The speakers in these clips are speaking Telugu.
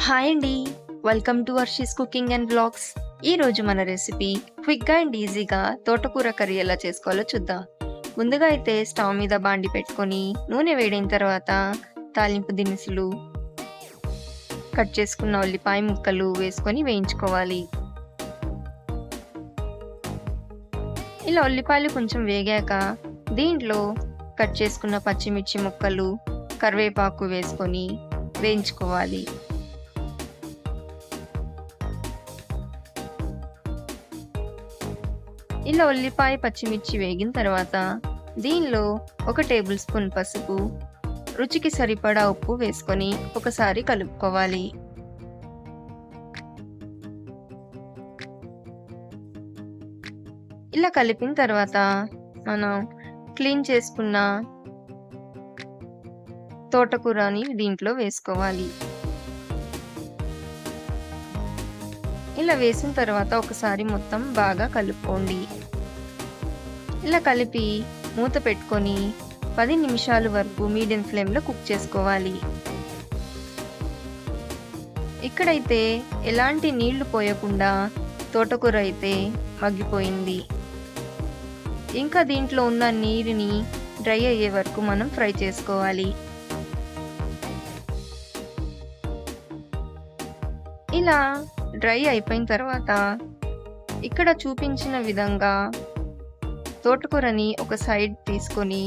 హాయ్ అండి. Welcome to Varshi's cooking and vlogs. ఈరోజు మన రెసిపీ క్విక్గా అండ్ ఈజీగా తోటకూర కర్రీ ఎలా చేసుకోవాలో చూద్దాం. ముందుగా అయితే స్టవ్ మీద బాండి పెట్టుకొని నూనె వేడైన తర్వాత తాలింపు దినుసులు, కట్ చేసుకున్న ఉల్లిపాయ ముక్కలు వేసుకొని వేయించుకోవాలి. ఇలా ఉల్లిపాయలు కొంచెం వేగాక దీంట్లో కట్ చేసుకున్న పచ్చిమిర్చి ముక్కలు, కరివేపాకు వేసుకొని వేయించుకోవాలి. ఇలా ఉల్లిపాయ పచ్చిమిర్చి వేగిన తర్వాత దీనిలో 1 టేబుల్ స్పూన్ పసుపు, రుచికి సరిపడా ఉప్పు వేసుకొని ఒకసారి కలుపుకోవాలి. ఇలా కలిపిన తర్వాత మనం క్లీన్ చేసుకున్న తోటకూరని దీంట్లో వేసుకోవాలి. ఇలా వేసిన తర్వాత ఒకసారి మొత్తం బాగా కలుపుకోండి. ఇలా కలిపి మూత పెట్టుకొని 10 నిమిషాల వరకు మీడియం ఫ్లేమ్లో కుక్ చేసుకోవాలి. ఇక్కడైతే ఎలాంటి నీళ్లు పోయకుండా తోటకూర అయితే మగ్గిపోయింది. ఇంకా దీంట్లో ఉన్న నీరుని డ్రై అయ్యే వరకు మనం ఫ్రై చేసుకోవాలి. ఇలా డ్రై అయిపోయిన తర్వాత ఇక్కడ చూపించిన విధంగా తోటకూరని ఒక సైడ్ తీసుకొని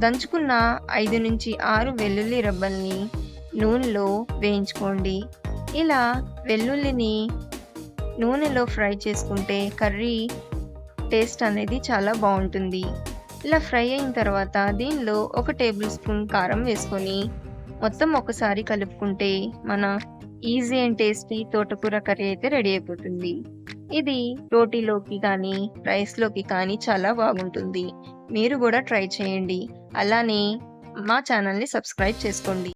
దంచుకున్న 5 నుంచి 6 వెల్లుల్లి రెబ్బల్ని నూనెలో వేయించుకోండి. ఇలా వెల్లుల్లిని నూనెలో ఫ్రై చేసుకుంటే కర్రీ టేస్ట్ అనేది చాలా బాగుంటుంది. ఇలా ఫ్రై అయిన తర్వాత దీనిలో 1 టేబుల్ స్పూన్ కారం వేసుకొని మొత్తం ఒకసారి కలుపుకుంటే మన ఈజీ అండ్ టేస్టీ తోటకూర కర్రీ అయితే రెడీ అయిపోతుంది. ఇది రోటీలోకి కానీ రైస్లోకి కానీ చాలా బాగుంటుంది. మీరు కూడా ట్రై చేయండి. అలానే మా ఛానల్ని సబ్స్క్రైబ్ చేసుకోండి.